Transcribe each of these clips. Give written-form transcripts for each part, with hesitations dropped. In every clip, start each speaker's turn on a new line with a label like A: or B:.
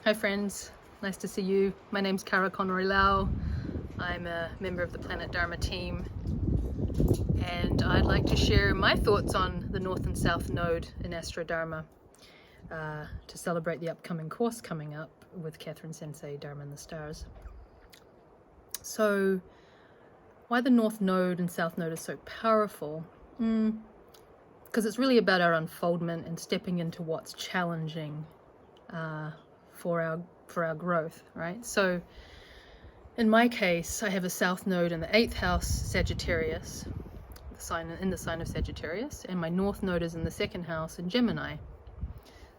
A: Hi friends, nice to see you. My name's Cara Lau. I'm a member of the Planet Dharma team, and I'd like to share my thoughts on the North and South Node in AstroDharma to celebrate the upcoming course coming up with Catherine Sensei, Dharma in the Stars. So, why the North Node and South Node is so powerful? Because it's really about our unfoldment and stepping into what's challenging for our growth, right? So in my case, I have a South Node in the 8th house Sagittarius, in the sign of Sagittarius, and my North Node is in the 2nd house in Gemini.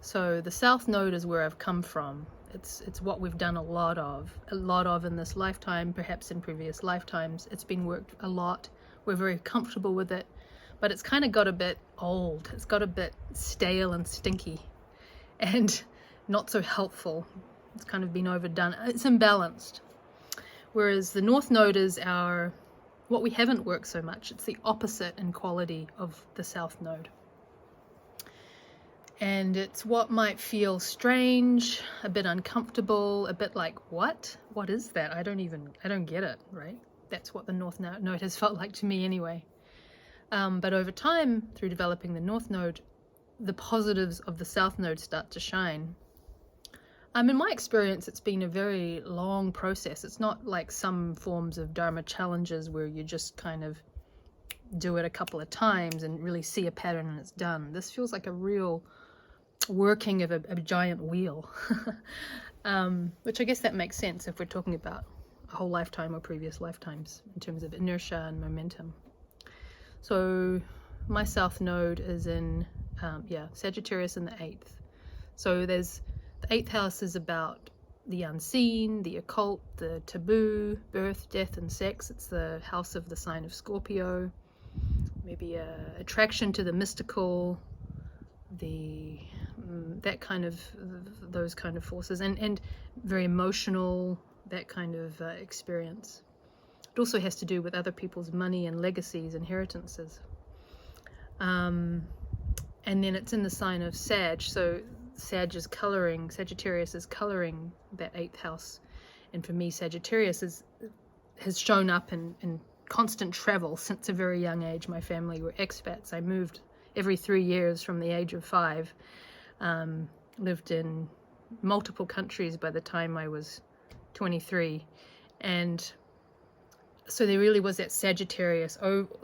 A: So the South Node is where I've come from. It's what we've done a lot of in this lifetime, perhaps in previous lifetimes. It's been worked a lot. We're very comfortable with it, but it's kind of got a bit old. It's got a bit stale and stinky and not so helpful. It's kind of been overdone. It's imbalanced. Whereas the North Node is what we haven't worked so much. It's the opposite in quality of the South Node. And it's what might feel strange, a bit uncomfortable, a bit like, what? What is that? I don't get it, right? That's what the North Node has felt like to me anyway. But over time, through developing the North Node, the positives of the South Node start to shine. In my experience, it's been a very long process. It's not like some forms of Dharma challenges where you just kind of do it a couple of times and really see a pattern and it's done. This feels like a real working of a giant wheel, which I guess that makes sense if we're talking about a whole lifetime or previous lifetimes in terms of inertia and momentum. So my South Node is in Sagittarius in the 8th. So the 8th house is about the unseen, the occult, the taboo, birth, death, and sex. It's the house of the sign of Scorpio. Maybe attraction to the mystical, those kind of forces, and very emotional, that kind of experience. It also has to do with other people's money and legacies, inheritances. And then it's in the sign of Sag, so Sagittarius is coloring that 8th house. And for me, Sagittarius has shown up in constant travel since a very young age. My family were expats. I moved every 3 years from the age of 5. Lived in multiple countries by the time I was 23. And so there really was that Sagittarius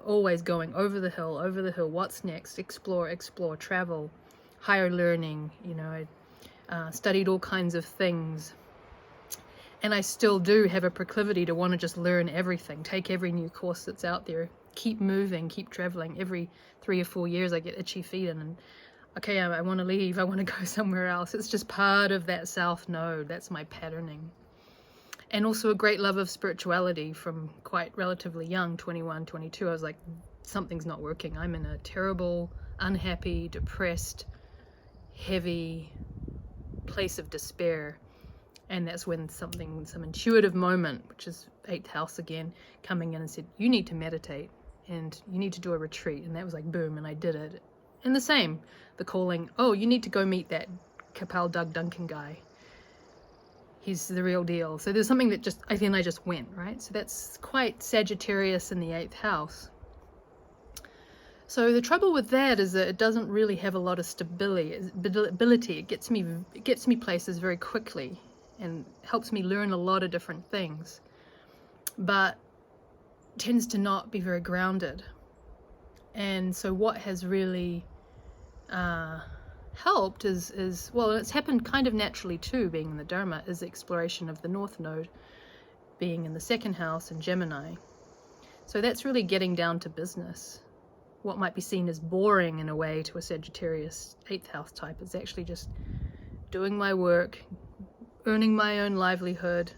A: always going over the hill, what's next, explore, travel, higher learning. I studied all kinds of things. And I still do have a proclivity to want to just learn everything, take every new course that's out there, keep moving, keep traveling. Every 3 or 4 years I get itchy feet and okay, I want to leave, I want to go somewhere else. It's just part of that South Node. That's my patterning. And also a great love of spirituality from quite relatively young, 21, 22. I was like, something's not working. I'm in a terrible, unhappy, depressed, heavy place of despair. And that's when some intuitive moment, which is 8th house again, coming in and said, you need to meditate and you need to do a retreat. And that was like, boom, and I did it. And the calling, oh, you need to go meet that Kapal Doug Duncan guy. He's the real deal. So there's something that I just went, right? So that's quite Sagittarius in the 8th house. So the trouble with that is that it doesn't really have a lot of stability. It gets me places very quickly and helps me learn a lot of different things, but tends to not be very grounded. And so what has really helped is well, it's happened kind of naturally too, being in the Dharma, is the exploration of the North Node being in the 2nd house in Gemini. So that's really getting down to business. What might be seen as boring in a way to a Sagittarius 8th house type is actually just doing my work, earning my own livelihood,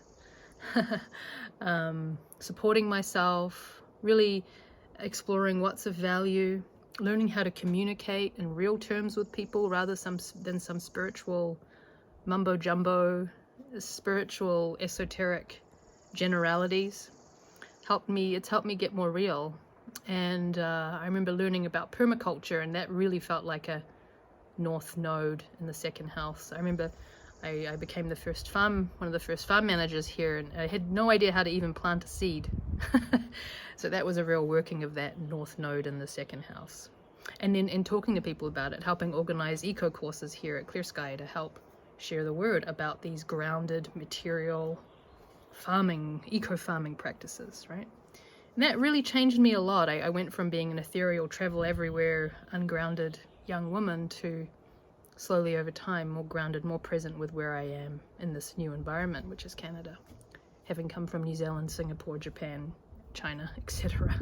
A: supporting myself, really exploring what's of value, learning how to communicate in real terms with people rather than some spiritual mumbo jumbo, spiritual esoteric generalities. It's helped me get more real. And I remember learning about permaculture, and that really felt like a North Node in the 2nd house. I remember I became one of the first farm managers here, and I had no idea how to even plant a seed. So that was a real working of that north node in the second house. And then in talking to people about it, helping organize eco courses here at Clear Sky to help share the word about these grounded material farming, eco-farming practices, right? And that really changed me a lot. I went from being an ethereal, travel everywhere, ungrounded young woman to slowly over time more grounded, more present with where I am in this new environment, which is Canada, having come from New Zealand, Singapore, Japan, China, etc.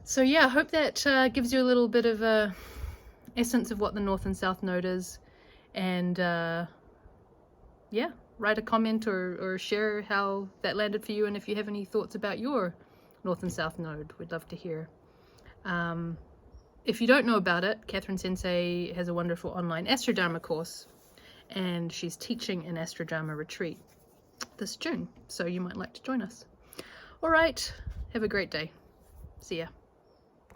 A: So yeah, I hope that gives you a little bit of a essence of what the North and South Node is. And yeah, write a comment or share how that landed for you, and if you have any thoughts about your North and South Node, we'd love to hear. If you don't know about it, Catherine Sensei has a wonderful online AstroDharma course, and she's teaching an AstroDharma retreat this June, so you might like to join us. All right, have a great day. See ya.